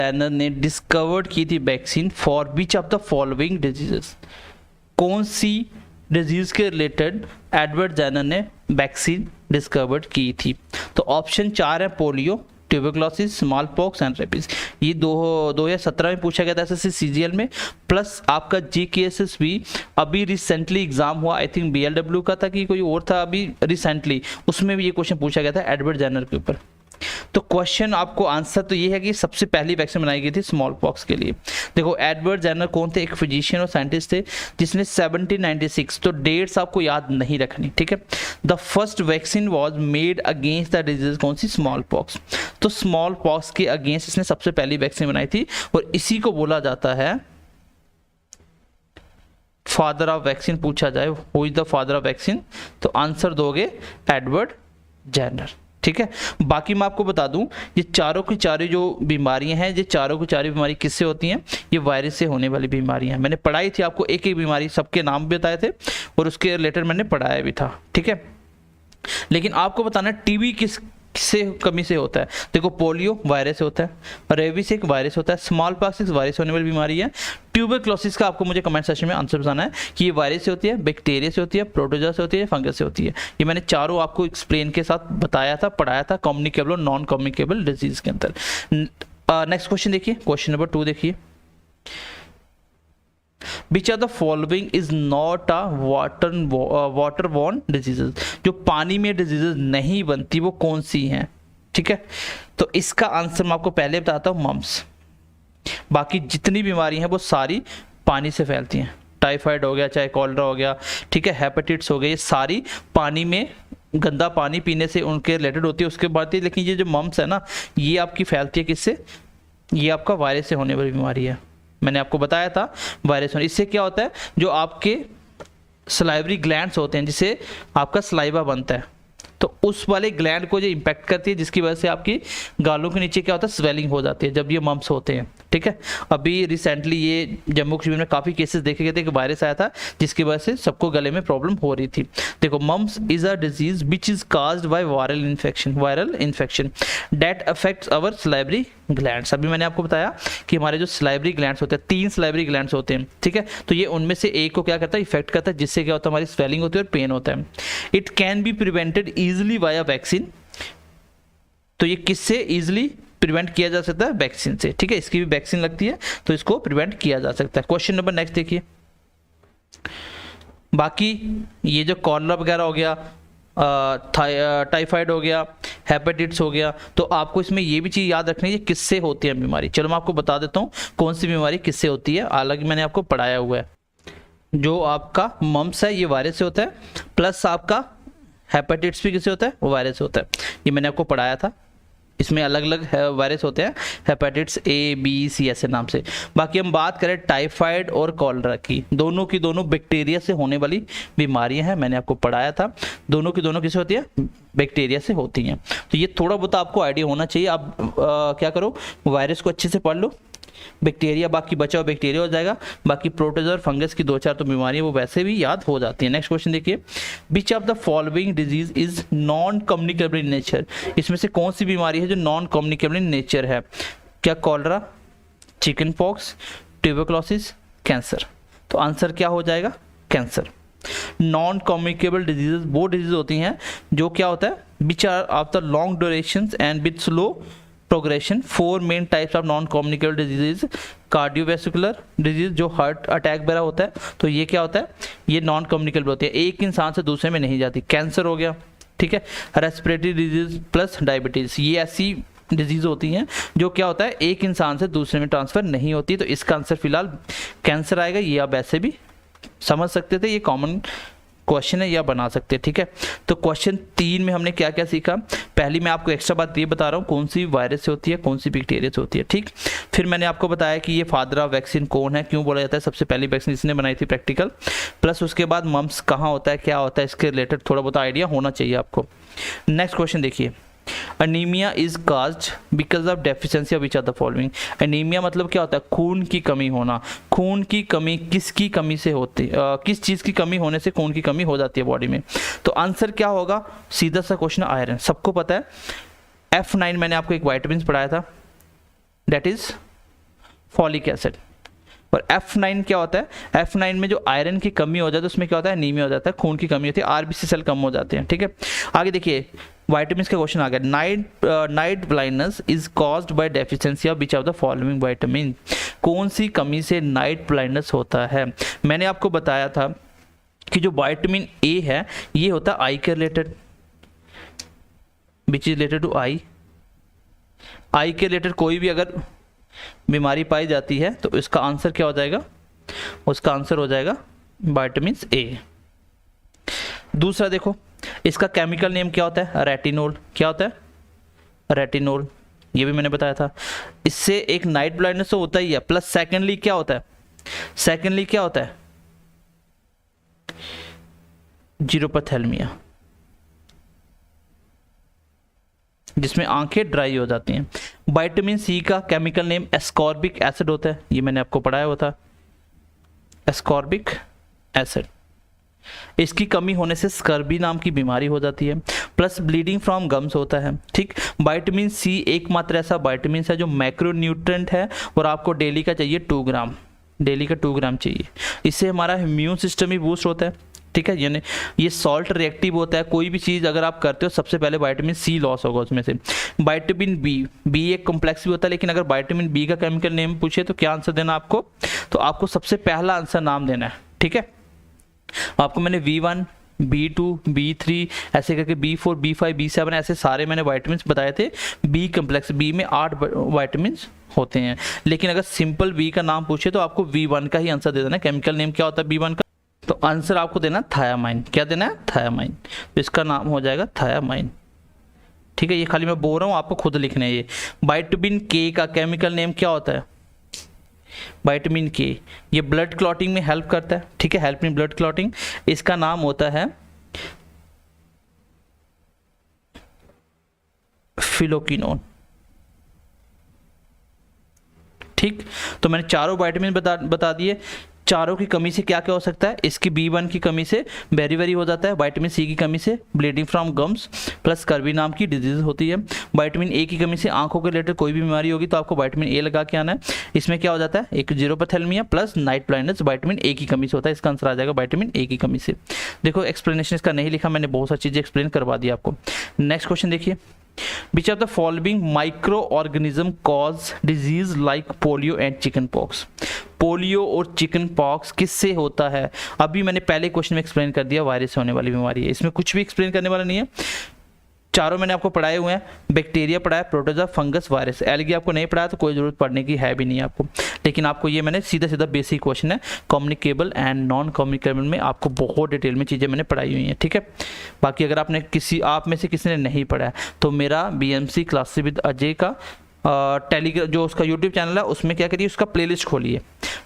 Jenner ने discovered की थी vaccine for which of the following diseases? कौन सी डिजीज के रिलेटेड एडवर्ड जेनर ने वैक्सीन डिस्कवर्ड की थी? तो ऑप्शन 4 है polio, tuberculosis, small pox and rabies. ये 2017 में पूछा गया था एसएससी सीजीएल में, प्लस आपका जीकेएसएस भी अभी रिसेंटली एग्जाम हुआ, आई थिंक बीएलडब्ल्यू का था कि कोई और था अभी रिसेंटली, उसमें भी ये क्वेश्चन पूछा गया था एडवर्ड जेनर के ऊपर। तो क्वेश्चन आपको आंसर तो ये है कि सबसे पहली वैक्सीन बनाई गई थी स्मॉल पॉक्स के लिए। देखो एडवर्ड जेनर कौन थे? एक फिजिशियन और साइंटिस्ट थे जिसने 1796, तो डेट्स आपको याद नहीं रखनी, ठीक है। The first vaccine was made against the disease, कौन सी? Smallpox. तो स्मॉल पॉक्स के अगेंस्ट इसने सबसे पहली वैक्सीन बनाई थी और इसी को बोला जाता है फादर ऑफ वैक्सीन। पूछा जाए who is the father of vaccine, तो आंसर दोगे एडवर्ड जेनर, ठीक है। बाकी मैं आपको बता दूं, ये चारों की चारों जो बीमारियां हैं, ये चारों की चारों बीमारी किससे होती हैं? ये वायरस से होने वाली बीमारियां हैं। मैंने पढ़ाई थी आपको एक एक बीमारी, सबके नाम भी बताए थे और उसके रिलेटेड मैंने पढ़ाया भी था, ठीक है। लेकिन आपको बताना टीबी किस से कमी से होता है। देखो पोलियो वायरस से होता है, रेबीज एक वायरस होता है, स्मॉल पॉक्स वायरस होने वाली बीमारी है, ट्यूबरक्लोसिस का आपको मुझे कमेंट सेक्शन में आंसर बताना है कि ये वायरस से होती है, बैक्टीरिया से होती है, प्रोटोजोआ से होती है, फंगस से होती है। ये मैंने चारों आपको एक्सप्लेन के साथ बताया था, पढ़ाया था कम्युनिकेबल और नॉन कम्युनिकेबल डिजीज के अंदर। नेक्स्ट क्वेश्चन देखिए, क्वेश्चन नंबर 2 देखिए, Which of the following is not a waterborne diseases? जो पानी में डिजीजेज नहीं बनती वो कौन सी हैं, ठीक है। तो इसका आंसर मैं आपको पहले बताता हूँ, मम्स। बाकी जितनी बीमारी हैं वो सारी पानी से फैलती हैं, टाइफाइड हो गया, चाहे कॉलरा हो गया, ठीक है, हेपेटाइटिस हो गया, ये सारी पानी में गंदा पानी पीने से उनके रिलेटेड होती है, उसके बाद। लेकिन ये जो मम्स है ना, ये आपकी फैलती है किससे? ये आपका वायरस से होने वाली बीमारी है। मैंने आपको बताया था वायरस होने, इससे क्या होता है, जो आपके सलाइवरी ग्लैंड्स होते हैं, जिसे आपका सलाइवा बनता है, तो उस वाले ग्लैंड को जो इम्पैक्ट करती है, जिसकी वजह से आपकी गालों के नीचे क्या होता है, स्वेलिंग हो जाती है जब ये मम्स होते हैं, ठीक है। अभी रिसेंटली ये जम्मू कश्मीर में काफ़ी केसेस देखे गए थे कि वायरस आया था जिसकी वजह से सबको गले में प्रॉब्लम हो रही थी। देखो mumps is a disease which is caused by viral infection that affects our salivary glands. अभी मैंने आपको बताया कि हमारे जो सलाइवरी ग्लैंड्स होते हैं, 3 सलाइवरी ग्लैंड्स होते हैं, ठीक है। तो ये उनमें से एक को क्या करता है, इफेक्ट करता है, जिससे क्या होता है, हमारी स्वेलिंग होती है और पेन होता है। It can be prevented easily via vaccine. तो ये किससे इजिली प्रिवेंट किया जा सकता है? वैक्सीन से, ठीक है। इसकी भी वैक्सीन लगती है तो इसको प्रिवेंट किया जा सकता है। क्वेश्चन नंबर नेक्स्ट देखिए। बाकी ये जो कॉलरा वगैरह हो गया, टाइफाइड हो गया, हेपेटाइटिस हो गया, तो आपको इसमें ये भी चीज़ याद रखनी है किससे होती है बीमारी। चलो मैं आपको बता देता हूँ कौन सी बीमारी किससे होती है, अलग मैंने आपको पढ़ाया हुआ है। जो आपका मम्स है ये वायरस से होता है, प्लस आपका हेपेटाइटिस भी किससे होता है? वो वायरस से होता है, ये मैंने आपको पढ़ाया था। इसमें अलग अलग वायरस होते हैं, हेपेटाइटिस ए बी सी ऐसे नाम से। बाकी हम बात करें टाइफाइड और कॉलरा की दोनों बैक्टीरिया से होने वाली बीमारियां हैं, मैंने आपको पढ़ाया था। दोनों की दोनों किससे होती है? बैक्टीरिया से होती हैं। तो ये थोड़ा बहुत आपको आइडिया होना चाहिए। आप क्या करो, वायरस को अच्छे से पढ़ लो, बैक्टीरिया बाकी बचा हुआ बैक्टीरिया हो जाएगा, बाकी प्रोटोजोआ और फंगस की 2-4 तो बीमारियां वो वैसे भी याद हो जाती है। नेक्स्ट क्वेश्चन देखिए, विच of the following disease is non communicable in nature? इसमें से कौन सी बीमारी है जो नॉन कम्युनिकेबल इन नेचर है? क्या cholera, chicken pox, tuberculosis, cancer? तो आंसर क्या हो जाएगा? कैंसर। नॉन कम्युनिकेबल डिजीज वो डिजीज होती हैं जो क्या होता है, which are of the long duration and with slow progression. 4 main types of non communicable disease. Cardiovascular disease जो हार्ट अटैक वगैरह होता है, तो ये क्या होता है, ये नॉन कम्युनिकेबल होती है, एक इंसान से दूसरे में नहीं जाती। कैंसर हो गया, ठीक है। रेस्पिरेटरी डिजीज प्लस डायबिटीज, ये ऐसी डिजीज होती हैं जो क्या होता है, एक इंसान से दूसरे में ट्रांसफर नहीं होती। तो इसका आंसर फिलहाल कैंसर आएगा। ये आप ऐसे भी समझ सकते थे, ये कॉमन क्वेश्चन है या बना सकते हैं, ठीक है। तो क्वेश्चन 3 में हमने क्या क्या सीखा? पहली मैं आपको एक्स्ट्रा बात ये बता रहा हूँ, कौन सी वायरस से होती है, कौन सी बैक्टीरिया से होती है, ठीक। फिर मैंने आपको बताया कि ये फादर ऑफ वैक्सीन कौन है, क्यों बोला जाता है, सबसे पहली वैक्सीन इसने बनाई थी प्रैक्टिकल। प्लस उसके बाद मम्स कहाँ होता है, क्या होता है, इसके रिलेटेड थोड़ा बहुत आइडिया होना चाहिए आपको। नेक्स्ट क्वेश्चन देखिए, anaemia is caused because of deficiency of which of the following. Anaemia मतलब क्या होता है? खून की कमी होना। खून की कमी किसकी कमी से होती है, किस चीज़ की कमी होने से खून की कमी हो जाती है बॉडी में? तो आंसर क्या होगा? सीधा सा क्वेश्चन, आयरन। सबको पता है F9 मैंने आपको एक वाइटामिन पढ़ाया था, दैट इज फॉलिक एसिड। और F9 क्या होता है, F9 में जो आयरन की कमी हो जाती है तो उसमें क्या होता है, एनीमिया हो जाता है, खून की कमी होती है, आरबीसी सेल कम हो जाते हैं। ठीक है, आगे देखिए वाइटामिन का क्वेश्चन आ गया। Night blindness is caused bye deficiency of which of the following vitamin. कौन सी कमी से नाइट ब्लाइंडनेस होता है। मैंने आपको बताया था कि जो विटामिन ए है ये होता है आई के related, which is related to eye. Eye के रिलेटेड कोई भी अगर बीमारी पाई जाती है तो इसका आंसर क्या हो जाएगा, उसका आंसर हो जाएगा विटामिन ए। दूसरा देखो इसका केमिकल नेम क्या होता है, रेटिनोल। क्या होता है, रेटिनोल, ये भी मैंने बताया था। इससे एक नाइट ब्लाइंडनेस तो होता ही है, प्लस सेकेंडली क्या होता है, सेकेंडली क्या होता है, जीरोपैथेलमिया, जिसमें आंखें ड्राई हो जाती हैं। विटामिन सी का केमिकल नेम एस्कॉर्बिक एसिड होता है, ये मैंने आपको पढ़ाया हुआ था, एस्कॉर्बिक एसिड। इसकी कमी होने से स्कर्बी नाम की बीमारी हो जाती है, प्लस ब्लीडिंग फ्रॉम गम्स होता है। ठीक, विटामिन सी एकमात्र ऐसा विटामिन है जो मैक्रोन्यूट्रेंट है और आपको डेली का चाहिए 2 ग्राम, डेली का 2 ग्राम चाहिए। इससे हमारा इम्यून सिस्टम भी बूस्ट होता है। ठीक है, यानी ये सॉल्ट रिएक्टिव होता है, कोई भी चीज़ अगर आप करते हो सबसे पहले विटामिन सी लॉस होगा उसमें से। विटामिन बी एक कॉम्प्लेक्स भी होता है, लेकिन अगर विटामिन बी का केमिकल नेम पूछे तो क्या आंसर देना आपको, तो आपको सबसे पहला आंसर नाम देना है। ठीक है, आपको मैंने B1 B2 B3 ऐसे करके B4 B5 B7 ऐसे सारे मैंने विटामिन बताए थे। बी कम्प्लेक्स, बी में 8 विटामिन होते हैं, लेकिन अगर सिंपल बी का नाम पूछे तो आपको V1 का ही आंसर दे देना। केमिकल नेम क्या होता है B1 का, तो आंसर आपको देना थायामाइन। क्या देना है, थायामाइन। तो इसका नाम हो जाएगा थायामाइन। ठीक है, ये खाली मैं बोल रहा हूँ, आपको खुद लिखना है ये। विटामिन के का केमिकल नेम क्या होता है, विटामिन के, ये ब्लड क्लॉटिंग में हेल्प करता है। ठीक है, हेल्प इन ब्लड क्लॉटिंग। इसका नाम होता है फिलोकिनोन। ठीक, तो मैंने चारों विटामिन बता दिए। चारों की कमी से क्या क्या हो सकता है, इसकी B1 की कमी से बेरीवेरी हो जाता है, विटामिन सी की कमी से bleeding from gums plus scurvy नाम की डिजीज होती है, विटामिन ए की कमी से आंखों के रिलेटेड कोई भी बीमारी होगी तो आपको विटामिन ए लगा के आना है। इसमें क्या हो जाता है, एक xerophthalmia plus night blindness vitamin A की कमी से होता है। इसका आंसर आ जाएगा विटामिन ए की कमी से। देखो एक्सप्लेनेशन इसका नहीं लिखा मैंने, बहुत सारी चीज़ें एक्सप्लेन करवा दी आपको। नेक्स्ट क्वेश्चन देखिए, Which of the following microorganism cause disease like polio and chicken pox? Polio और चिकन पॉक्स किससे होता है, अभी मैंने पहले क्वेश्चन में एक्सप्लेन कर दिया, वायरस से होने वाली बीमारी है। इसमें कुछ भी एक्सप्लेन करने वाला नहीं है, चारों मैंने आपको पढ़ाए हुए हैं। बैक्टीरिया पढ़ाया, प्रोटोजोआ, फंगस, वायरस। एलगी आपको नहीं पढ़ाया तो कोई जरूरत पढ़ने की है भी नहीं आपको, लेकिन आपको ये मैंने सीधा सीधा बेसिक क्वेश्चन है, कम्युनिकेबल एंड नॉन कम्युनिकेबल में आपको बहुत डिटेल में चीज़ें मैंने पढ़ाई हुई हैं। ठीक है, बाकी अगर आपने आप में से किसी ने नहीं पढ़ा है तो मेरा BMC क्लासेस विद अजय का टेलीग्राम जो उसका यूट्यूब चैनल है उसमें क्या करिए, उसका प्लेलिस्ट खोलिए,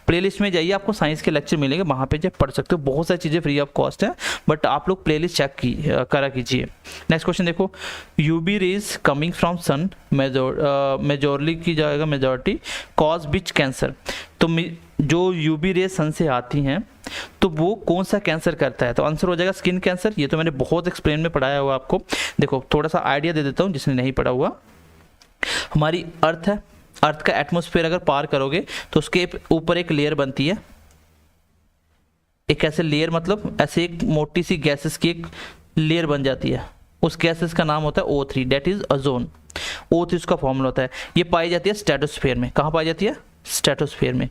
प्लेलिस्ट में जाइए, आपको साइंस के लेक्चर मिलेंगे, वहाँ पे जब पढ़ सकते हो। बहुत सारी चीज़ें फ्री ऑफ कॉस्ट है, बट आप लोग प्लेलिस्ट चेक करा कीजिए। नेक्स्ट क्वेश्चन देखो, UV rays coming from sun majorly की जाएगा, मेजोरिटी कॉज विच कैंसर। तो जो यूवी रेज सन से आती हैं तो वो कौन सा कैंसर करता है, तो आंसर हो जाएगा स्किन कैंसर। ये तो मैंने बहुत एक्सप्लेन में पढ़ाया हुआ आपको। देखो थोड़ा सा आइडिया दे देता हूँ जिसने नहीं पढ़ा हुआ। हमारी अर्थ है, अर्थ का एटमॉस्फेयर अगर पार करोगे तो उसके ऊपर एक लेयर बनती है, एक ऐसे लेयर मतलब ऐसे एक मोटी सी गैसेस की एक लेयर बन जाती है, उस गैसेस का नाम होता है O3, date is ozone. O3 उसका फॉर्मूला होता है। ये पाई जाती है स्ट्रेटोस्फेयर में। कहाँ पाई जाती है, स्ट्रेटोस्फेयर में।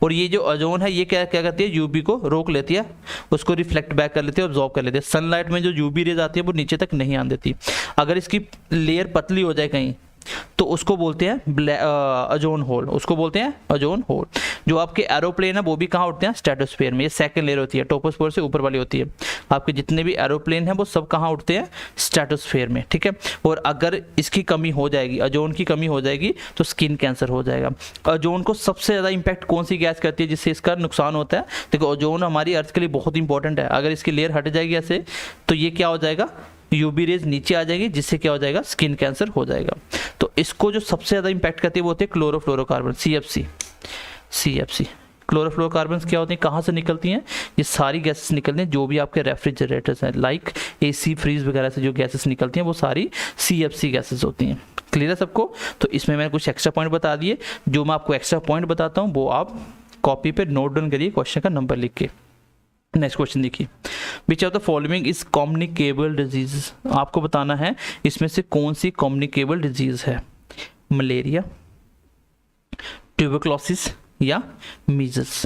और ये जो ओजोन है ये क्या क्या करती है, यूवी को रोक लेती है, उसको रिफ्लेक्ट बैक कर लेती है, ऑब्जॉर्ब कर लेती है। सनलाइट में जो यूवी रेज आती है वो नीचे तक नहीं आने देती। अगर इसकी लेयर पतली हो जाए कहीं तो उसको बोलते हैं ओजोन होल, उसको बोलते हैं ओजोन होल। जो आपके एरोप्लेन है वो भी कहाँ उठते हैं, स्ट्रेटोस्फेयर में। ये सेकंड लेयर होती है, टोपोस्फेयर से ऊपर वाली होती है। आपके जितने भी एरोप्लेन हैं वो सब कहाँ उठते हैं, स्ट्रेटोस्फेयर में। ठीक है, और अगर इसकी कमी हो जाएगी, ओजोन की कमी हो जाएगी तो स्किन कैंसर हो जाएगा। ओजोन को सबसे ज़्यादा इंपैक्ट कौन सी गैस करती है जिससे इसका नुकसान होता है, देखो ओजोन हमारी अर्थ के लिए बहुत इंपॉर्टेंट है। अगर इसकी लेयर हट जाएगी ऐसे तो ये क्या हो जाएगा, यूवी रेज नीचे आ जाएगी, जिससे क्या हो जाएगा, स्किन कैंसर हो जाएगा। तो इसको जो सबसे ज़्यादा इंपैक्ट करती है वो होती है क्लोरोफ्लोरोकार्बन, CFC। क्लोरोफ्लोरोकार्बन क्या होती है, कहाँ से निकलती हैं, ये सारी गैसेस निकलती हैं जो भी आपके रेफ्रिजरेटर्स हैं, लाइक AC फ्रीज वगैरह से जो गैसेस निकलती हैं वो सारी CFC गैसेस होती हैं। क्लियर है सबको? तो इसमें मैंने कुछ एक्स्ट्रा पॉइंट बता दिए। जो मैं आपको एक्स्ट्रा पॉइंट बताता हूँ वो आप कॉपी पे नोट डाउन करिए क्वेश्चन का नंबर लिख के। नेक्स्ट क्वेश्चन देखिए, विच of the following is communicable disease. आपको बताना है इसमें से कौन सी कम्युनिकेबल डिजीज है, मलेरिया, ट्यूबरक्लोसिस या मीजल्स।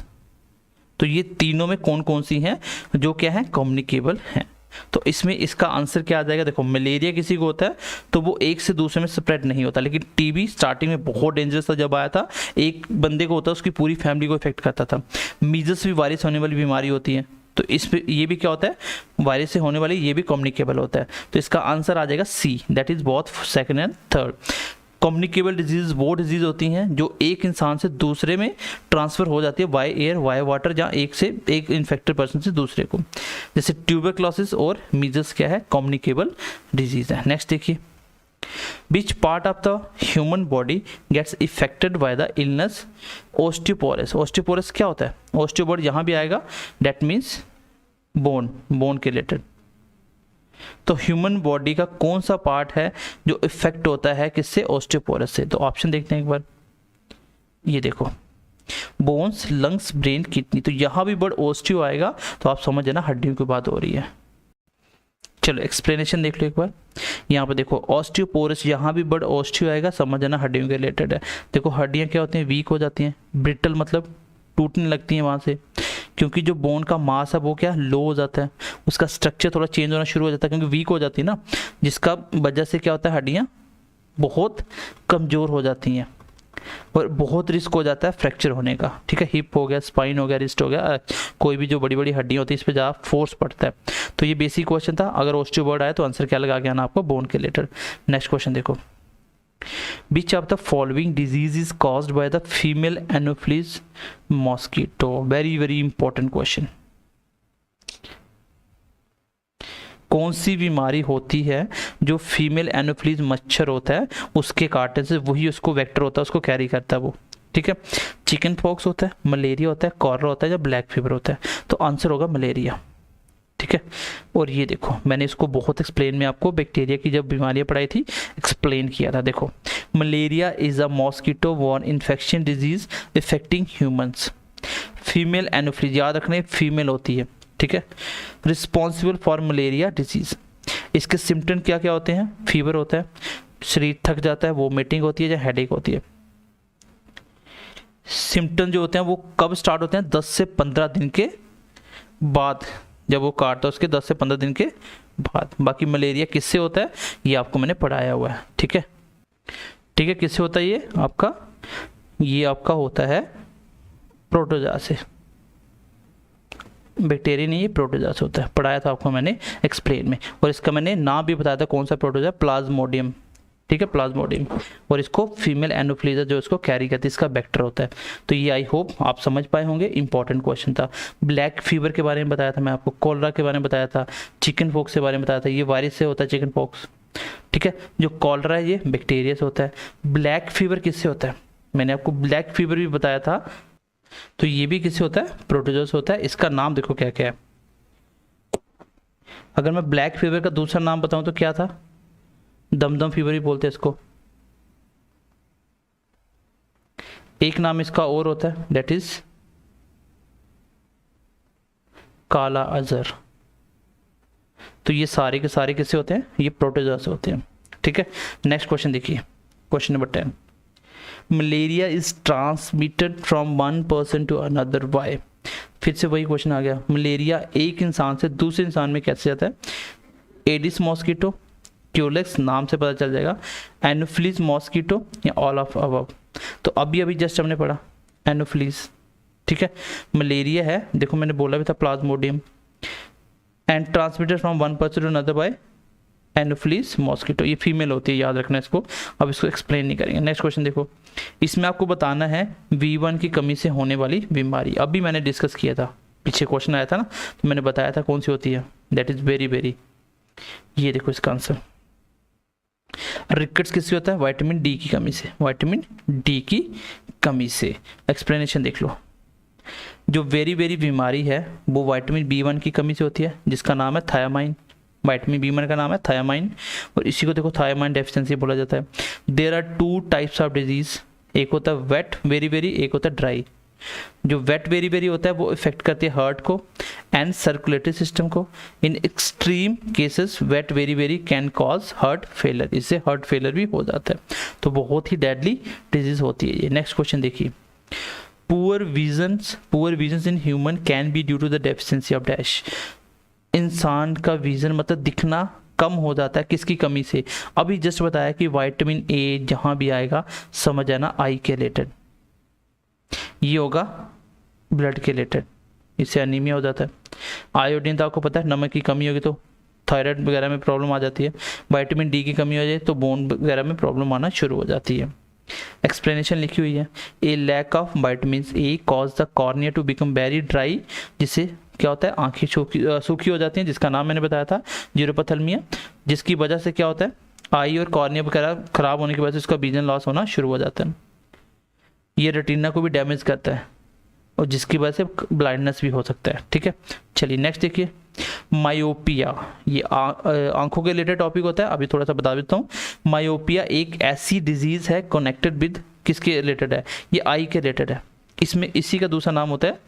तो ये तीनों में कौन कौन सी हैं जो क्या है, कम्युनिकेबल हैं। तो इसमें इसका आंसर क्या आ जाएगा, देखो मलेरिया किसी को होता है तो वो एक से दूसरे में स्प्रेड नहीं होता, लेकिन टीबी स्टार्टिंग में बहुत डेंजरस था, जब आया था एक बंदे को होता है उसकी पूरी फैमिली को इफेक्ट करता था। मीजल्स भी वायरस होने वाली बीमारी होती है, तो इसमें ये भी क्या होता है, वायरस से होने वाली, ये भी कम्युनिकेबल होता है। तो इसका आंसर आ जाएगा C, that is both second and third. Communicable disease वो डिजीज होती हैं जो एक इंसान से दूसरे में ट्रांसफर हो जाती है बाय एयर, बाय वाटर, या एक इन्फेक्टेड पर्सन से दूसरे को, जैसे ट्यूबरक्लोसिस और मीजल्स क्या है, कम्युनिकेबल डिजीज है। नेक्स्ट देखिए, which part of the human body gets affected by the illness osteoporosis. Osteoporosis क्या होता है, ऑस्टियोपोर यहाँ भी आएगा, दैट मीन्स बोन के रिलेटेड। तो ह्यूमन बॉडी का कौन सा पार्ट है जो इफेक्ट होता है किससे, ऑस्टियोपोरोसिस से। तो ऑप्शन देखते हैं एक बार, ये देखो बोन्स, लंग्स, ब्रेन, किडनी। तो यहाँ भी वर्ड ऑस्टियो आएगा तो आप समझ जाना हड्डियों की बात हो रही है। चलो एक्सप्लेनेशन देख लो एक बार, यहाँ पे देखो ऑस्टियोपोरोसिस, यहाँ भी वर्ड ऑस्टियो आएगा, समझ जाना हड्डियों के रिलेटेड है। देखो हड्डियाँ क्या होती हैं, वीक हो जाती हैं, ब्रिटल मतलब टूटने लगती हैं वहाँ से, क्योंकि जो बोन का मास है वो क्या लो हो जाता है, उसका स्ट्रक्चर थोड़ा चेंज होना शुरू हो जाता है क्योंकि वीक हो जाती है ना, जिसका वजह से क्या होता है, हड्डियाँ बहुत कमज़ोर हो जाती हैं और बहुत रिस्क हो जाता है फ्रैक्चर होने का। ठीक है, हिप हो गया, स्पाइन हो गया, रिस्ट हो गया, कोई भी जो बड़ी बड़ी हड्डियाँ होती है इस पर ज़्यादा फोर्स पड़ता है। तो ये बेसिक क्वेश्चन था, अगर ऑस्टियोबर्ड आए तो आंसर क्या लगा के आना आपको, बोन के रिलेटेड। नेक्स्ट क्वेश्चन देखो, Which of the following disease is caused by the female Anopheles mosquito? Very important question. कौन सी बीमारी होती है जो फीमेल एनोफ्लीज मच्छर होता है उसके काटने से वही उसको वेक्टर होता है, उसको कैरी करता है वो। ठीक है, चिकन पॉक्स होता है, मलेरिया होता है, कॉलरा होता है या ब्लैक फीवर होता है। तो आंसर होगा मलेरिया। ठीक है, और ये देखो मैंने इसको बहुत एक्सप्लेन में आपको बैक्टीरिया की जब बीमारियां पढ़ाई थी एक्सप्लेन किया था। देखो malaria is a mosquito borne infection disease affecting humans. Female anopheles याद रखना फीमेल होती है। ठीक है, रिस्पॉन्सिबल फॉर मलेरिया डिजीज। इसके सिम्टम क्या क्या होते हैं, फीवर होता है, शरीर थक जाता है, वोमिटिंग होती है या हेडेक होती है। सिम्टम जो होते हैं वो कब स्टार्ट होते हैं, 10 से 15 दिन के बाद, जब वो काटता है उसके 10 से 15 दिन के बाद। बाकी मलेरिया किससे होता है ये आपको मैंने पढ़ाया हुआ है। ठीक है, ठीक है, किससे होता है ये आपका होता है प्रोटोजोआ से, बैक्टीरिया नहीं, ये प्रोटोजोआ से होता है, पढ़ाया था आपको मैंने एक्सप्लेन में। और इसका मैंने नाम भी बताया था कौन सा प्रोटोजोआ, प्लाज्मोडियम। ठीक है, प्लाज्मोडियम, और इसको फीमेल एनोफ्लीजा जो इसको कैरी करती है इसका वेक्टर होता है। तो ये आई होप आप समझ पाए होंगे, इंपॉर्टेंट क्वेश्चन था। ब्लैक फीवर के बारे में बताया था मैं आपको, कॉलरा के बारे में बताया था, चिकन पॉक्स के बारे में बताया था, ये वायरस से होता है चिकन पॉक्स। ठीक है, जो कॉलरा है ये बैक्टीरिया से होता है। ब्लैक फीवर किससे होता है, मैंने आपको ब्लैक फीवर भी बताया था, तो ये भी किससे होता है, प्रोटोजोआ से होता है। इसका नाम देखो क्या क्या है, अगर मैं ब्लैक फीवर का दूसरा नाम बताऊं तो क्या था, दमदम फीवर ही बोलते हैं इसको। एक नाम इसका और होता है, दैट इज काला अजहर। तो ये सारे के सारे किससे होते हैं, ये प्रोटोजोआ से होते हैं। ठीक है, नेक्स्ट क्वेश्चन देखिए, question number 10, malaria is transmitted from one person to another by. फिर से वही क्वेश्चन आ गया, मलेरिया एक इंसान से दूसरे इंसान में कैसे जाता है, एडिस मॉस्किटो, क्यूलेक्स, नाम से पता चल जाएगा, एनोफ्लीज मॉस्किटो या ऑल ऑफ अबव। तो अभी जस्ट हमने पढ़ा एनोफ्लीज। ठीक है, मलेरिया है, देखो मैंने बोला भी था plasmodium, and transmitted from one person to another by anopheles mosquito, ये फीमेल होती है, याद रखना इसको, अब इसको एक्सप्लेन नहीं करेंगे। नेक्स्ट क्वेश्चन देखो, इसमें आपको बताना है V1 की कमी से होने वाली बीमारी। अभी मैंने डिस्कस किया था, पीछे क्वेश्चन आया था ना, तो मैंने बताया था कौन सी होती है, दैट इज वेरी, ये देखो इसका आंसर, रिकेट्स किससे होता है, विटामिन डी की कमी से, विटामिन डी की कमी से। एक्सप्लेनेशन देख लो, जो वेरी बीमारी है वो विटामिन B1 की कमी से होती है, जिसका नाम है थायामाइन, विटामिन बी का नाम है थायामाइन, और इसी को देखो थायामाइन डेफिशिएंसी बोला जाता है। There are 2 types of disease, एक होता है वेट वेरी वेरी, एक होता है ड्राई। जो वेट वेरी वेरी होता है वो इफेक्ट करती है हार्ट को एंड सर्कुलेटरी सिस्टम को। In extreme cases weight very very can cause heart failure, इससे हार्ट फेलियर भी हो जाता है। तो बहुत ही डेडली डिजीज होती है ये। नेक्स्ट क्वेश्चन देखिए, poor visions in human can be due to the deficiency of dash. इंसान का विजन मतलब दिखना कम हो जाता है किसकी कमी से? अभी जस्ट बताया कि विटामिन ए जहां भी आएगा समझ आना आई के रिलेटेड, ये होगा ब्लड के रिलेटेड, इससे एनीमिया हो जाता है। आयोडीन तो आपको पता है नमक की कमी होगी तो थायराइड वगैरह में प्रॉब्लम आ जाती है। विटामिन डी की कमी हो जाए तो बोन वगैरह में प्रॉब्लम आना शुरू हो जाती है। एक्सप्लेनेशन लिखी हुई है, a lack of vitamin A cause the cornea to become very dry, जिससे क्या होता है आंखें सूखी हो जाती हैं, जिसका नाम मैंने बताया था जीरोपथेल्मिया, जिसकी वजह से क्या होता है आई और कॉर्निया वगैरह खराब होने की वजह से उसका विजन लॉस होना शुरू हो जाता है। ये रेटिना को भी डैमेज करता है और जिसकी वजह से ब्लाइंडनेस भी हो सकता है। ठीक है, चलिए नेक्स्ट देखिए, मायोपिया, ये आंखों के रिलेटेड टॉपिक होता है, अभी थोड़ा सा बता देता हूँ। मायोपिया एक ऐसी डिजीज है कनेक्टेड विद किसके रिलेटेड है? ये आई के रिलेटेड है। इसमें इसी का दूसरा नाम होता है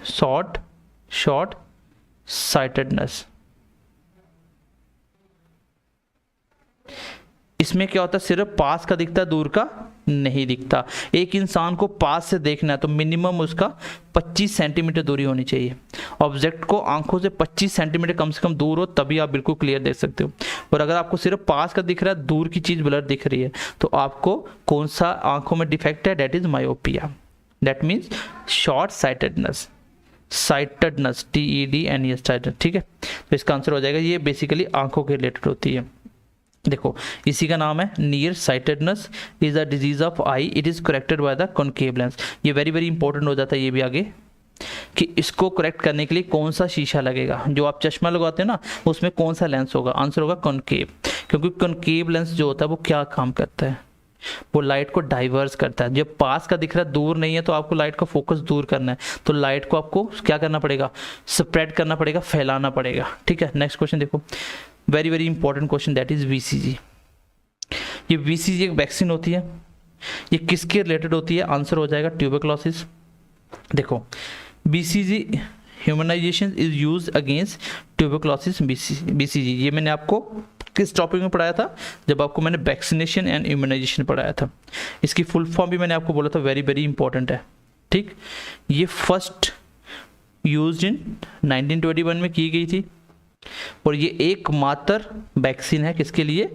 शॉर्ट साइटेडनेस। इसमें क्या होता है सिर्फ पास का दिखता है, दूर का नहीं दिखता। एक इंसान को पास से देखना है तो मिनिमम उसका 25 सेंटीमीटर दूरी होनी चाहिए। ऑब्जेक्ट को आंखों से 25 सेंटीमीटर कम से कम दूर हो तभी आप बिल्कुल क्लियर देख सकते हो। और अगर आपको सिर्फ पास का दिख रहा है, दूर की चीज ब्लर दिख रही है, तो आपको कौन सा आंखों में डिफेक्ट है? That is myopia, that means short sightedness. TEDNES, ठीक है। तो इसका आंसर हो जाएगा, ये बेसिकली आंखों के रिलेटेड होती है। देखो इसी का नाम है near sightedness is a disease of I, it is corrected by the concave lens. ये वेरी वेरी इंपॉर्टेंट हो जाता है ये भी आगे, कि इसको करेक्ट करने के लिए कौन सा शीशा लगेगा। जो आप चश्मा लगाते हैं ना उसमें कौन सा लेंस होगा? आंसर होगा कॉनकेव, क्योंकि कॉनकेव लेंस जो होता है वो क्या काम करता है? वो लाइट को डाइवर्स करता है। जब पास का दिख रहा है दूर नहीं है तो आपको लाइट का फोकस दूर करना है, तो लाइट को आपको क्या करना पड़ेगा? स्प्रेड करना पड़ेगा, फैलाना पड़ेगा। ठीक है, नेक्स्ट क्वेश्चन देखो, very very important question, that is VCG। ये VCG एक वैक्सीन होती है, ये किसके रिलेटेड होती है? आंसर हो जाएगा ट्यूबरक्लोसिस। देखो BCG humanisation is use against tuberculosis. BCG ये मैंने आपको किस टॉपिक में पढ़ाया था? जब आपको मैंने वैक्सीनेशन एंड इम्यूनाइजेशन पढ़ाया था। इसकी फुल फॉर्म भी मैंने आपको बोला था, वेरी वेरी इंपॉर्टेंट है। ठीक, ये फर्स्ट यूज्ड इन 1921 में की गई थी और ये एकमात्र वैक्सीन है किसके लिए?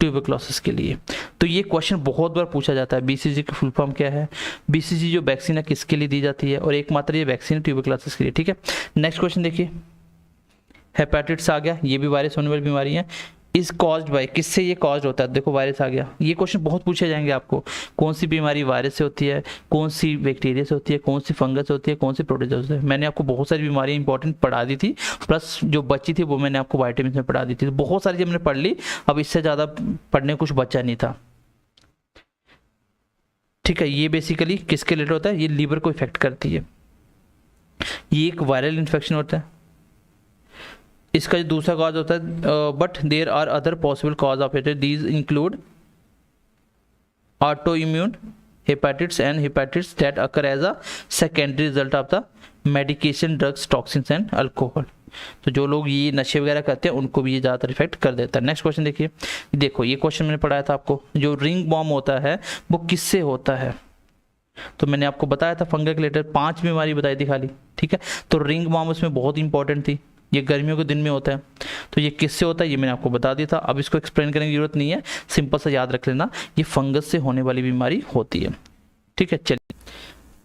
ट्यूबरक्लोसिस के लिए। तो ये क्वेश्चन बहुत बार पूछा जाता है, BCG की फुल फॉर्म क्या है, BCG जो वैक्सीन है किसके लिए दी जाती है, और एकमात्र ये वैक्सीन है ट्यूबरक्लोसिस के लिए। ठीक है, नेक्स्ट क्वेश्चन देखिए, हेपेटाइटिस आ गया, ये भी वायरस होने वाली बीमारी है। इज कॉज्ड बाय, किससे ये कॉज्ड होता है? देखो वायरस आ गया, ये क्वेश्चन बहुत पूछे जाएंगे आपको। कौन सी बीमारी वायरस से होती है, कौन सी बैक्टीरिया से होती है, कौन सी फंगस से होती है, कौन सी प्रोटोजोआ से? मैंने आपको बहुत सारी बीमारियां इंपॉर्टेंट पढ़ा दी थी, प्लस जो बची थी वो मैंने आपको वाइटामिन में पढ़ा दी थी। बहुत सारी हमने पढ़ ली, अब इससे ज़्यादा पढ़ने कुछ बचा नहीं था। ठीक है, ये बेसिकली किसके रिलेटेड होता है? ये लीवर को इफेक्ट करती है। ये एक वायरल इन्फेक्शन होता है। इसका जो दूसरा कॉज होता है, but there are other possible cause of it, these include auto immune hepatitis and hepatitis that occur as a secondary result of the medication, drugs, toxins and alcohol. तो जो लोग ये नशे वगैरह करते हैं उनको भी ये ज़्यादातर इफेक्ट कर देता है। नेक्स्ट क्वेश्चन देखिए, देखो ये क्वेश्चन मैंने पढ़ाया था आपको, जो रिंग बॉम्ब होता है वो किससे होता है? तो मैंने आपको बताया था फंगस के रिलेटेड 5 बीमारी बताई थी खाली। ठीक है, तो रिंग बॉम्ब उसमें बहुत इंपॉर्टेंट थी, ये गर्मियों के दिन में होता है। तो ये किससे होता है ये मैंने आपको बता दिया था, अब इसको एक्सप्लेन करने की जरूरत नहीं है, सिंपल सा याद रख लेना, ये फंगस से होने वाली बीमारी होती है। ठीक है,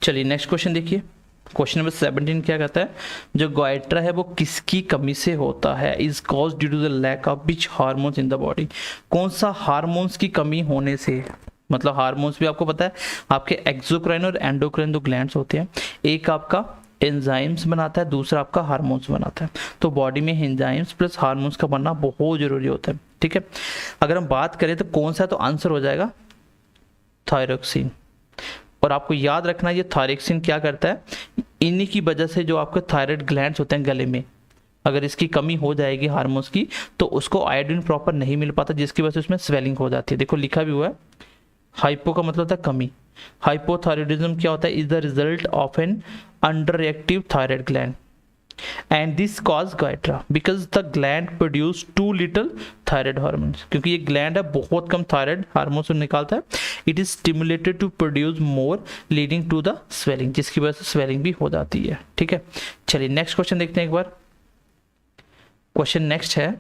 चलिए नेक्स्ट क्वेश्चन देखिए, क्वेश्चन नंबर 17 क्या कहता है? जो गोइट्रा है वो किसकी कमी से होता है? Is cause due to the lack of which hormones in the body. कौन सा हार्मोन्स की कमी होने से? मतलब हार्मोन्स भी आपको पता है, आपके एक्सोक्राइन और एंडोक्राइन दो ग्लैंड्स होते हैं, एक आपका एंजाइम्स बनाता है, दूसरा आपका हार्मोन्स बनाता है। तो बॉडी में एंजाइम्स प्लस हार्मोन्स का बनना बहुत जरूरी होता है। ठीक है, अगर हम बात करें तो कौन सा, तो आंसर हो जाएगा थायरोक्सिन। और आपको याद रखना ये थायरोक्सिन क्या करता है? इन्हीं की वजह से जो आपके थायराइड ग्लैंड्स होते हैं गले में, अगर इसकी कमी हो जाएगी हार्मोन्स की तो उसको आयोडीन प्रॉपर नहीं मिल पाता, जिसकी वजह से उसमें स्वेलिंग हो जाती है। देखो लिखा भी हुआ है, हाइपो का मतलब होता है कमी। हाइपोथायरॉयडिज्म क्या होता है? Is the result of an underactive thyroid gland and this cause goitre because the gland produce too little thyroid hormones. क्योंकि ये ग्लैंड है बहुत कम थायराइड हार्मोन्स निकालता है, it is stimulated to produce more leading to the swelling, जिसकी वजह से swelling भी हो जाती है। ठीक है, चलिए नेक्स्ट क्वेश्चन देखते हैं एक बार। क्वेश्चन नेक्स्ट है,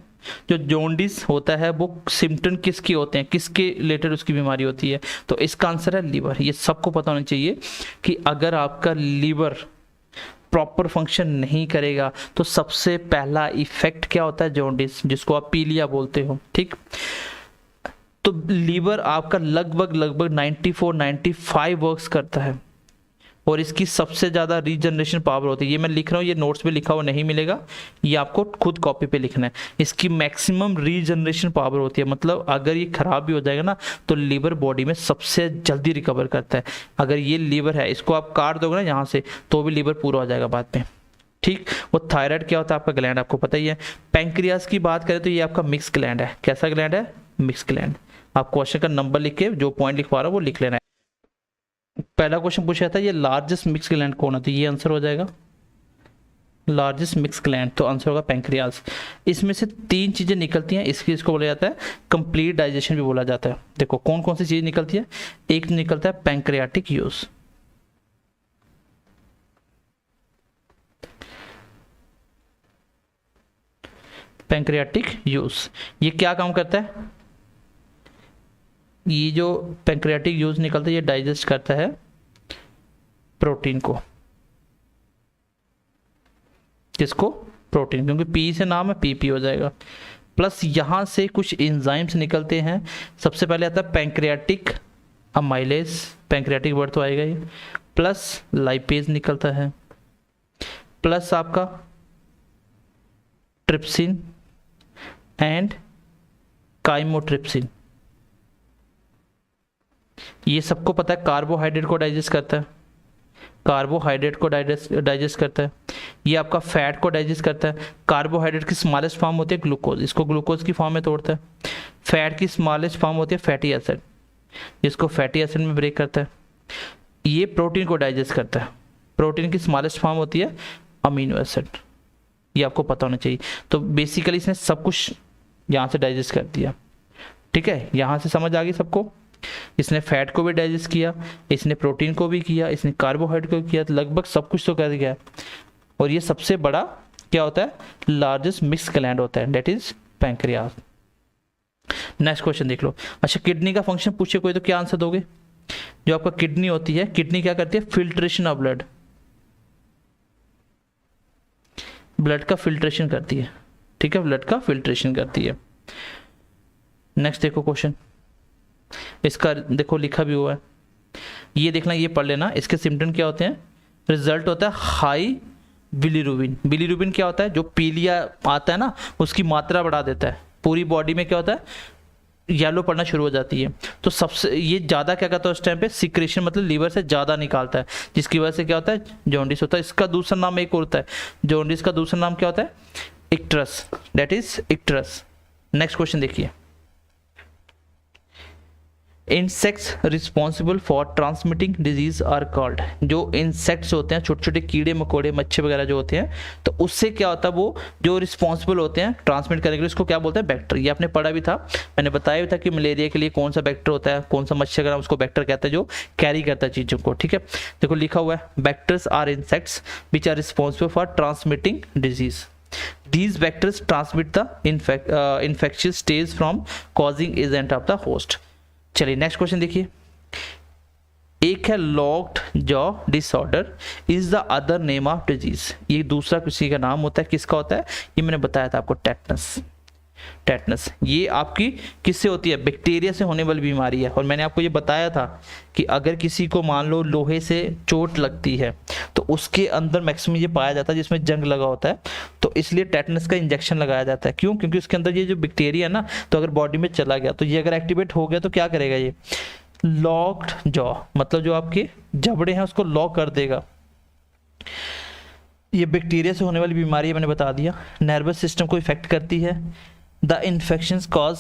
जो जॉन्डिस होता है वो सिम्टम किसके होते हैं, किसके रिलेटेड उसकी बीमारी होती है? तो इसका आंसर है लीवर। ये सबको पता होना चाहिए कि अगर आपका लीवर प्रॉपर फंक्शन नहीं करेगा तो सबसे पहला इफेक्ट क्या होता है? जॉन्डिस, जिसको आप पीलिया बोलते हो। ठीक, तो लीवर आपका लगभग 94-95 वर्क्स करता है और इसकी सबसे ज़्यादा रीजनरेशन पावर होती है। ये मैं लिख रहा हूँ, ये नोट्स पे लिखा हुआ नहीं मिलेगा, ये आपको खुद कॉपी पे लिखना है। इसकी मैक्सिमम रीजनरेशन पावर होती है, मतलब अगर ये खराब भी हो जाएगा ना तो लीवर बॉडी में सबसे जल्दी रिकवर करता है। अगर ये लीवर है, इसको आप काट दोगे ना यहाँ से तो भी लीवर पूरा हो जाएगा बाद में। ठीक, वो थायराइड क्या होता है? आपका ग्लैंड आपको पता ही है। पैंक्रियास की बात करें तो ये आपका मिक्स ग्लैंड है। कैसा ग्लैंड है? Mix gland. आप क्वेश्चन का नंबर लिख के जो पॉइंट लिखवा रहा हूँ वो लिख लेना है। पहला क्वेश्चन पूछा था ये लार्जेस्ट मिक्स ग्लैंड कौन है, तो ये आंसर हो जाएगा लार्जेस्ट मिक्स ग्लैंड, तो आंसर होगा पैंक्रियास। इसमें से 3 चीजें निकलती हैं, इसको बोला जाता है कंप्लीट डाइजेशन भी बोला जाता है। देखो कौन कौन सी चीज निकलती है। एक निकलता है पैंक्रियाटिक यूज, पैंक्रियाटिक यूज ये क्या काम करता है? ये जो पैंक्रियाटिक यूज निकलता है ये डाइजेस्ट करता है प्रोटीन को। किसको? प्रोटीन, क्योंकि पी से नाम है पीपी हो जाएगा। प्लस यहाँ से कुछ एंजाइम्स निकलते हैं। सबसे पहले आता है पैंक्रियाटिक अमाइलेज, पैंक्रियाटिक वर्ड तो आएगा ये, प्लस लाइपेज निकलता है, प्लस आपका ट्रिप्सिन एंड काइमोट्रिप्सिन। ये सबको पता है कार्बोहाइड्रेट को डाइजेस्ट करता है, कार्बोहाइड्रेट को डाइजेस्ट करता है। ये आपका फैट को डाइजेस्ट करता है। कार्बोहाइड्रेट की स्मॉलेस्ट फॉर्म होती है ग्लूकोज, इसको ग्लूकोज की फॉर्म में तोड़ता है। फैट की स्मॉलेस्ट फॉर्म होती है फैटी एसिड, जिसको फैटी एसिड में ब्रेक करता है। ये प्रोटीन को डाइजेस्ट करता है। प्रोटीन की स्मॉलेस्ट फॉर्म होती है अमीनो एसिड, ये आपको पता होना चाहिए। तो बेसिकली इसने सब कुछ यहाँ से डाइजेस्ट कर दिया। ठीक है, यहाँ से समझ आ गई सबको। इसने फैट को भी डाइजेस्ट किया, इसने प्रोटीन को भी किया, इसने कार्बोहाइड्रेट को किया, तो लगभग सब कुछ तो कर गया। और ये सबसे बड़ा क्या होता है? लार्जेस्ट मिक्स ग्लैंड होता है, that is pancreas. Next question देख लो। अच्छा, किडनी का फंक्शन पूछे कोई तो क्या आंसर दोगे? जो आपका किडनी होती है, किडनी क्या करती है? फिल्ट्रेशन ऑफ ब्लड, ब्लड का फिल्ट्रेशन करती है। ठीक है, ब्लड का फिल्ट्रेशन करती है। नेक्स्ट देखो क्वेश्चन, इसका देखो लिखा भी हुआ है, ये देखना, ये पढ़ लेना। इसके सिम्टम क्या होते हैं? रिजल्ट होता है हाई बिलीरुबिन। बिलीरुबिन क्या होता है? जो पीलिया आता है ना उसकी मात्रा बढ़ा देता है। पूरी बॉडी में क्या होता है? येलो पड़ना शुरू हो जाती है। तो सबसे ये ज़्यादा क्या करता है उस टाइम पे? सिक्रेशन, मतलब लीवर से ज़्यादा निकालता है, जिसकी वजह से क्या होता है? जॉन्डिस होता है। इसका दूसरा नाम एक होता है, जॉन्डिस का दूसरा नाम क्या होता है? Icterus, that is icterus. Next question देखिए। Insects responsible for transmitting disease are called. जो इंसेक्ट्स होते हैं, छोटे छोटे कीड़े मकोड़े मच्छर वगैरह जो होते हैं, तो उससे क्या होता है? वो जो रिस्पॉन्सिबल होते हैं ट्रांसमिट करने के लिए, उसको क्या बोलते हैं? बैक्टर। ये आपने पढ़ा भी था, मैंने बताया भी था कि मलेरिया के लिए कौन सा बैक्टर होता है, कौन सा मच्छर वगैरह, उसको बैक्टर कहता है जो कैरी करता है चीज़ों को। ठीक है, देखो लिखा हुआ है, vectors are insects which are responsible for transmitting disease. These vectors transmit the infectious stage from causing agent of the host। चलिए नेक्स्ट क्वेश्चन देखिए। एक है locked jaw disorder is the other name of disease. ये दूसरा किसी का नाम होता है, किसका होता है? ये मैंने बताया था आपको, टेटनस। टेटनस ये आपकी किससे होती है? बैक्टीरिया से होने वाली बीमारी है। और मैंने आपको ये बताया था कि अगर किसी को मान लो लोहे से चोट लगती है तो उसके अंदर मैक्सिमम ये पाया जाता है जिसमें जंग लगा होता है, तो इसलिए टेटनस का इंजेक्शन लगाया जाता है। क्यों? क्योंकि उसके अंदर ये जो बैक्टीरिया है ना, तो अगर बॉडी में चला गया तो ये अगर एक्टिवेट हो गया तो क्या करेगा? ये लॉक्ड जॉ, मतलब जो आपके जबड़े हैं उसको लॉक कर देगा। ये बैक्टीरिया से होने वाली बीमारी है, मैंने बता दिया। नर्वस सिस्टम को इफेक्ट करती है। The infections cause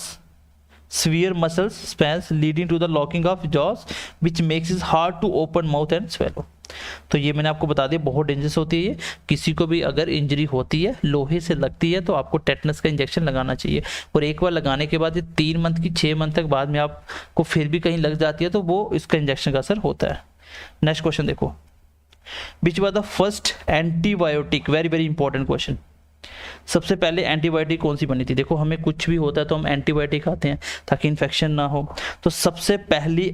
severe muscle spasms leading to the locking of jaws which makes it hard to open mouth and swallow। तो ये मैंने आपको बता दिया, बहुत डेंजरस होती है ये। किसी को भी अगर इंजरी होती है, लोहे से लगती है, तो आपको टेटनस का इंजेक्शन लगाना चाहिए। और एक बार लगाने के बाद ये 3 मंथ की 6 मंथ तक बाद में आपको फिर भी कहीं लग जाती है तो वो इसका इंजेक्शन का असर होता है। नेक्स्ट क्वेश्चन देखो, which was the first antibiotic, very very important question. सबसे पहले एंटीबायोटिक कौन सी बनी थी? देखो हमें कुछ भी होता है तो हम एंटीबायोटिक खाते हैं ताकि इन्फेक्शन ना हो। तो सबसे पहली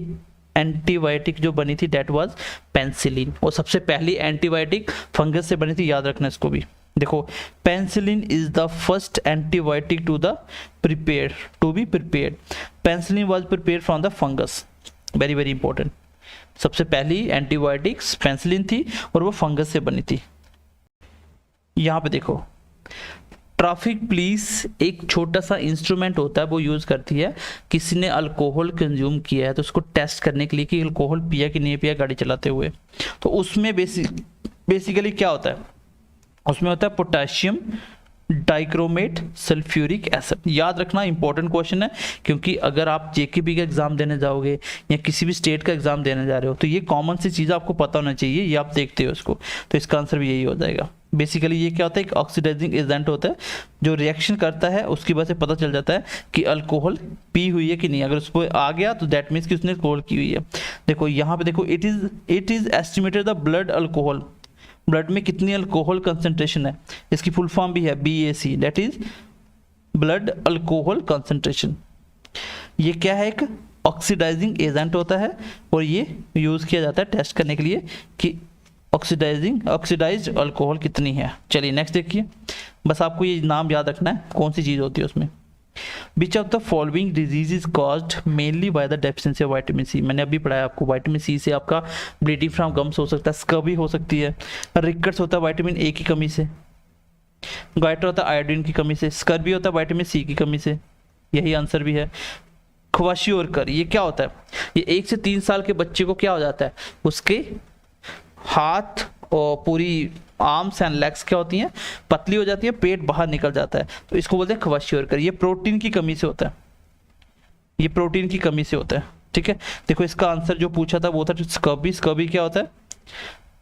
एंटीबायोटिक जो बनी थी डेट वाज पेंसिलिन। और सबसे पहली एंटीबायोटिक फंगस से बनी थी, याद रखना इसको भी। देखो penicillin is the first antibiotic to be prepared. Penicillin was prepared from the fungus, very very important. सबसे पहली एंटीबायोटिक्स पेंसिलिन थी और वो फंगस से बनी थी। यहाँ पे देखो ट्रैफिक पुलिस एक छोटा सा इंस्ट्रूमेंट होता है, वो यूज़ करती है। किसी ने अल्कोहल कंज्यूम किया है तो उसको टेस्ट करने के लिए कि अल्कोहल पिया कि नहीं पिया गाड़ी चलाते हुए। तो उसमें बेसिकली क्या होता है? उसमें होता है पोटेशियम डाइक्रोमेट सल्फ्यूरिक एसिड। याद रखना, इंपॉर्टेंट क्वेश्चन है, क्योंकि अगर आप जेकेपी का एग्जाम देने जाओगे या किसी भी स्टेट का एग्जाम देने जा रहे हो तो ये कॉमन सी चीज़ आपको पता होना चाहिए। ये आप देखते हो उसको, तो इसका आंसर भी यही हो जाएगा। बेसिकली ये क्या होता है? एक ऑक्सीडाइजिंग एजेंट होता है जो रिएक्शन करता है, उसकी वजह से पता चल जाता है कि अल्कोहल पी हुई है कि नहीं। अगर उसको आ गया तो दैट मीन्स कि उसने अल्कोहल की हुई है। देखो यहाँ पे देखो, it is estimated the blood alcohol, blood में कितनी अल्कोहल कंसंट्रेशन है, इसकी फुल फॉर्म भी है BAC, that is blood alcohol concentration. ये क्या है? एक ऑक्सीडाइजिंग एजेंट होता है और ये यूज़ किया जाता है टेस्ट करने के लिए कि ऑक्सीडाइज्ड अल्कोहल कितनी है। चलिए नेक्स्ट देखिए, बस आपको ये नाम याद रखना है कौन सी चीज़ होती है उसमें। Which of the following disease is caused mainly by the deficiency of vitamin C. मैंने अभी पढ़ाया आपको, विटामिन सी से आपका ब्लीडिंग फ्रॉम गम्स हो सकता है, स्कर्वी हो सकती है, रिकेट्स होता है विटामिन ए की कमी से, गाइटर होता है आयोडीन की कमी से, स्कर्वी होता है विटामिन सी की कमी से। यही आंसर भी है। क्वाशियोरकर, ये क्या होता है? ये 1 से 3 साल के बच्चे को क्या हो जाता है? उसके हाथ और पूरी आर्म्स एंड लेग्स क्या होती हैं? पतली हो जाती है, पेट बाहर निकल जाता है, तो इसको बोलते हैं क्वाशियोरकर। ये प्रोटीन की कमी से होता है, ये प्रोटीन की कमी से होता है। ठीक है, देखो इसका आंसर जो पूछा था वो था स्कर्वी। स्कर्वी क्या होता है?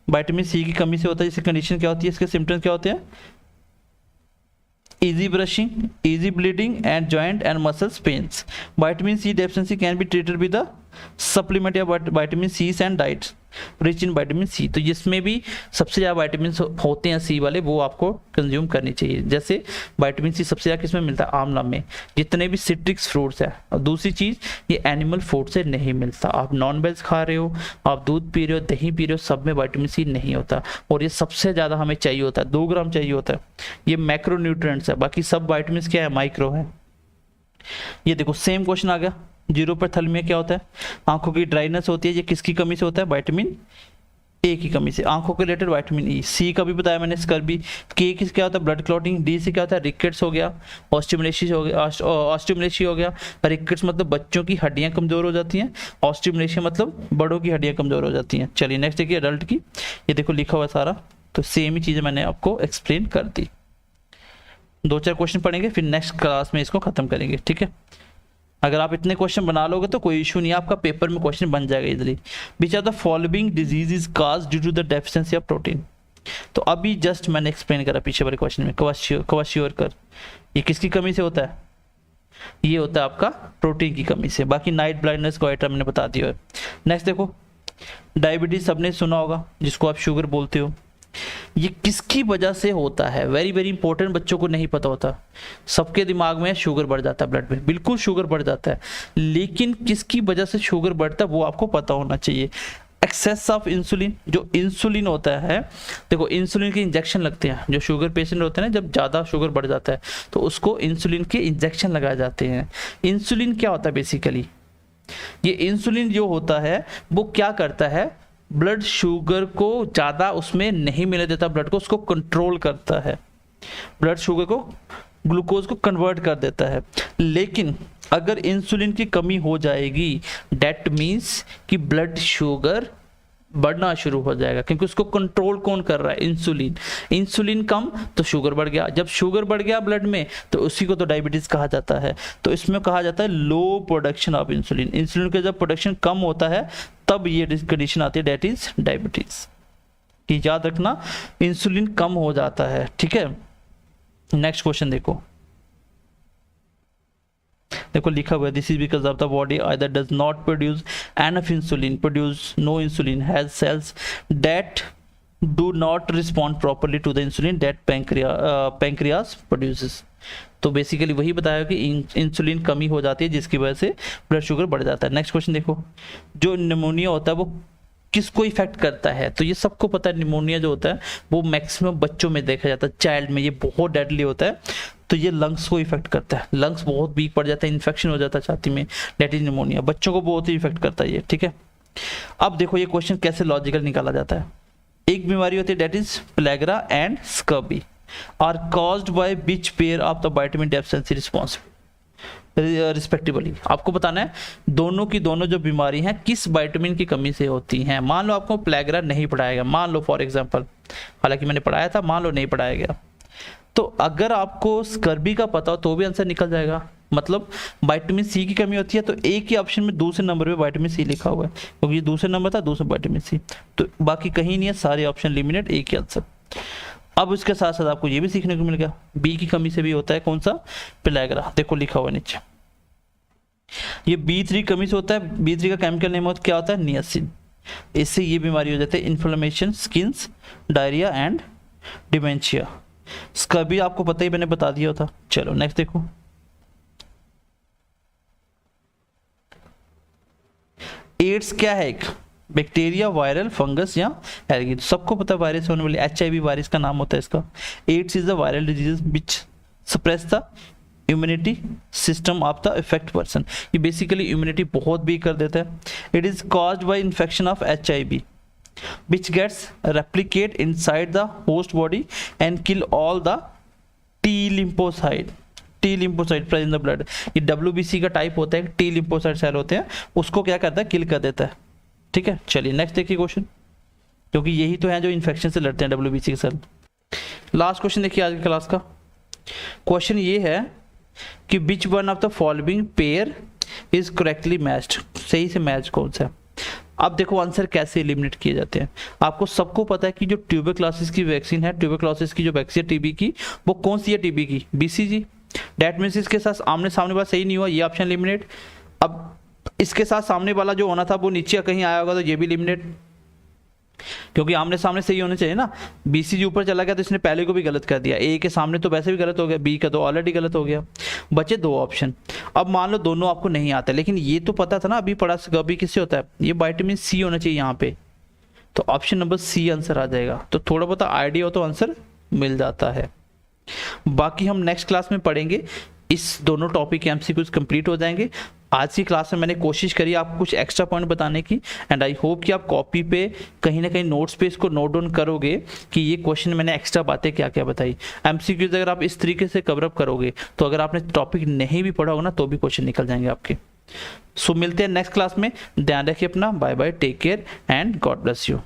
विटामिन सी की कमी से होता है। इसकी कंडीशन क्या होती है? इसके सिम्टम्स क्या होते हैं? easy brushing, easy bleeding and joint and muscles pains. Vitamin C deficiency can be treated with the supplement of vitamin C and diet rich in vitamin C। तो जिसमें भी सबसे ज़्यादा विटामिन होते हैं सी वाले, वो आपको कंज्यूम करनी चाहिए। जैसे विटामिन सी सबसे ज़्यादा किसमें मिलता है? आंवला में, जितने भी सिट्रिक्स फ्रूट्स हैं। और दूसरी चीज़, ये एनिमल फूड से नहीं मिलता। आप नॉन वेज खा रहे हो, आप दूध पी रहे हो, दही पी रहे हो, सब में विटामिन सी नहीं होता। और ये सबसे ज़्यादा हमें चाहिए होता है, 2 ग्राम चाहिए होता है। ये मैक्रोन्यूट्रिएंट्स है, बाकी सब विटामिन क्या है? माइक्रो है। ये देखो सेम क्वेश्चन आ गया। जीरोपैथेलमिया क्या होता है? आंखों की ड्राइनेस होती है, ये किसकी कमी से होता है? विटामिन ए की कमी से। आंखों के रिलेटेड विटामिन ई। सी का भी बताया मैंने, स्कर्वी। के किस क्या होता है? Blood clotting. डी से क्या होता है? रिकेट्स हो गया, ऑस्टियोमलेशिया हो गया, ऑस्टियोमलेशिया हो गया। रिकेट्स मतलब बच्चों की हड्डियां कमजोर हो जाती हैं, ऑस्टियोमलेशिया मतलब बड़ों की हड्डियां कमजोर हो जाती हैं। चलिए नेक्स्ट देखिए अडल्ट की। ये देखो लिखा हुआ सारा, तो सेम ही चीज़ें मैंने आपको एक्सप्लेन कर दी। 2-4 क्वेश्चन पढ़ेंगे, फिर नेक्स्ट क्लास में इसको खत्म करेंगे। ठीक है, अगर आप इतने क्वेश्चन बना लोगे तो कोई इशू नहीं है, आपका पेपर में क्वेश्चन बन जाएगा easily. Which are the following disease is cause due to the deficiency of protein. तो अभी जस्ट मैंने एक्सप्लेन करा पीछे वाले क्वेश्चन में, क्वाशियोरकर। ये किसकी कमी से होता है? ये होता है आपका प्रोटीन की कमी से। बाकी नाइट ब्लाइंडनेस गोइटर मैंने बता दिया है। नेक्स्ट देखो, डायबिटीज सबने सुना होगा, जिसको आप शुगर बोलते हो। ये किसकी वजह से होता है? वेरी वेरी इंपॉर्टेंट, बच्चों को नहीं पता होता। सबके दिमाग में शुगर बढ़ जाता है, ब्लड में बिल्कुल शुगर बढ़ जाता है, लेकिन किसकी वजह से शुगर बढ़ता है वो आपको पता होना चाहिए। Excess of insulin. जो इंसुलिन होता है, देखो इंसुलिन के इंजेक्शन लगते हैं। जो शुगर पेशेंट होते हैं ना, जब ज़्यादा शुगर बढ़ जाता है तो उसको इंसुलिन के इंजेक्शन लगाए जाते हैं। इंसुलिन क्या होता है? बेसिकली ये इंसुलिन जो होता है वो क्या करता है? ब्लड शुगर को ज़्यादा उसमें नहीं मिलने देता, ब्लड को, उसको कंट्रोल करता है, ब्लड शुगर को ग्लूकोज को कन्वर्ट कर देता है। लेकिन अगर इंसुलिन की कमी हो जाएगी, डेट मीन्स कि ब्लड शुगर बढ़ना शुरू हो जाएगा, क्योंकि उसको कंट्रोल कौन कर रहा है, इंसुलिन। इंसुलिन कम तो शुगर बढ़ गया, जब शुगर बढ़ गया ब्लड में तो उसी को तो डायबिटीज कहा जाता है। तो इसमें कहा जाता है लो प्रोडक्शन ऑफ इंसुलिन। इंसुलिन का जब प्रोडक्शन कम होता है तब ये कंडीशन आती है, डेट इज डायबिटीज। कि याद रखना इंसुलिन कम हो जाता है, ठीक है। नेक्स्ट क्वेश्चन देखो लिखा हुआ है, this is because of the body either does not produce enough insulin, produce no insulin, has cells that do not respond properly to the insulin that pancreas produces. तो बेसिकली वही बताया कि insulin कमी हो जाती है जिसकी वजह से ब्लड शुगर बढ़ जाता है। नेक्स्ट क्वेश्चन देखो, जो निमोनिया होता है वो किसको इफेक्ट करता है? तो ये सबको पता है, निमोनिया जो होता है वो मैक्सिमम बच्चों में देखा जाता है, चाइल्ड में ये बहुत डेडली होता है। तो ये लंग्स को इफेक्ट करता है, लंग्स बहुत वीक पड़ जाता है, इन्फेक्शन हो जाता है छाती में, डेट इज निमोनिया। बच्चों को बहुत ही इफेक्ट करता है ये, ठीक है। अब देखो ये क्वेश्चन कैसे लॉजिकल निकाला जाता है। एक बीमारी होती है that is pellagra and scurvy are caused by which pair of the vitamin deficiency responsible respectively. आपको बताना है दोनों की दोनों जो बीमारी हैं किस विटामिन की कमी से होती हैं। मान लो आपको प्लेगरा नहीं पढ़ाएगा, मान लो फॉर एग्जांपल, हालांकि मैंने पढ़ाया था, मान लो नहीं पढ़ाया गया, तो अगर आपको स्कर्बी का पता हो तो भी आंसर निकल जाएगा। मतलब विटामिन सी की कमी होती है तो एक ही ऑप्शन में दूसरे नंबर पे विटामिन सी लिखा हुआ है, क्योंकि ये दूसरे नंबर था, दूसरा विटामिन सी, तो बाकी कहीं नहीं है, सारे ऑप्शन एलिमिनेट, एक ही आंसर। अब इसके साथ साथ आपको ये भी सीखने को मिल गया, बी की कमी से भी होता है कौन सा, प्लेगरा। देखो लिखा हुआ नीचे, ये B3 कमी से होता है। B3 का केमिकल नेम क्या होता है, नियासिन। इससे ये बीमारी हो जाती है inflammation, skins, diarrhoea and dementia. इसका भी आपको पता ही, मैंने बता दिया था। चलो नेक्स्ट देखो, एड्स क्या है, एक बैक्टीरिया, वायरल, फंगस या एलगी। सबको पता है वायरस होने वाली, HIV वायरस का नाम होता है इसका। AIDS is the viral disease which suppress the immunity system of the effect person. ये बेसिकली इम्यूनिटी बहुत वीक कर देता है। It is caused by infection of HIV which gets replicate inside the host body and kill all the T lymphocyte present in the blood। ये WBC का type होता है, T lymphocyte cell होते हैं, उसको क्या करता है, किल कर देता है, ठीक है। चलिए नेक्स्ट देखिए क्वेश्चन, क्योंकि यही तो है जो इन्फेक्शन से लड़ते हैं WBC के सेल। लास्ट क्वेश्चन देखिए आज की क्लास का। क्वेश्चन ये है कि which one of the following pair is correctly matched, सही से मैच कौन सा है। अब देखो आंसर कैसे एलिमिनेट किए जाते हैं। आपको सबको पता है कि जो ट्यूबरक्लोसिस की वैक्सीन है, ट्यूबरक्लोसिस की जो वैक्सीन है टीबी की, वो कौन सी है, टीबी की BCG। डेट मींस इसके साथ आमने सामने वाला सही नहीं हुआ, ये ऑप्शन एलिमिनेट। अब इसके साथ सामने वाला जो होना था वो नीचे कहीं आया होगा, तो ये भी एलिमिनेट, क्योंकि आमने सामने सही होने चाहिए ना। BCG ऊपर चला गया तो इसने पहले को भी गलत कर दिया, A के सामने तो वैसे भी गलत हो गया, B का तो ऑलरेडी गलत हो गया, बचे दो ऑप्शन। अब मान लो दोनों आपको नहीं आते, लेकिन ये तो पता था ना अभी पढ़ा, अभी किससे होता है, ये विटामिन C होना चाहिए यहाँ पे, तो ऑप्शन नंबर C आंसर आ जाएगा। तो थोड़ा बहुत आइडिया हो तो आंसर मिल जाता है। बाकी हम नेक्स्ट क्लास में पढ़ेंगे, इस दोनों टॉपिक के MCQs कंप्लीट हो जाएंगे। आज की क्लास में मैंने कोशिश करी आपको कुछ एक्स्ट्रा पॉइंट बताने की, एंड आई होप कि आप कॉपी पे कहीं ना कहीं नोट्स पे इसको नोट डाउन करोगे कि ये क्वेश्चन मैंने एक्स्ट्रा बातें क्या क्या बताई। MCQs अगर आप इस तरीके से कवर अप करोगे तो अगर आपने टॉपिक नहीं भी पढ़ा होगा ना तो भी क्वेश्चन निकल जाएंगे आपके। सो मिलते हैं नेक्स्ट क्लास में, ध्यान रखिए अपना, bye bye, take care and God bless you.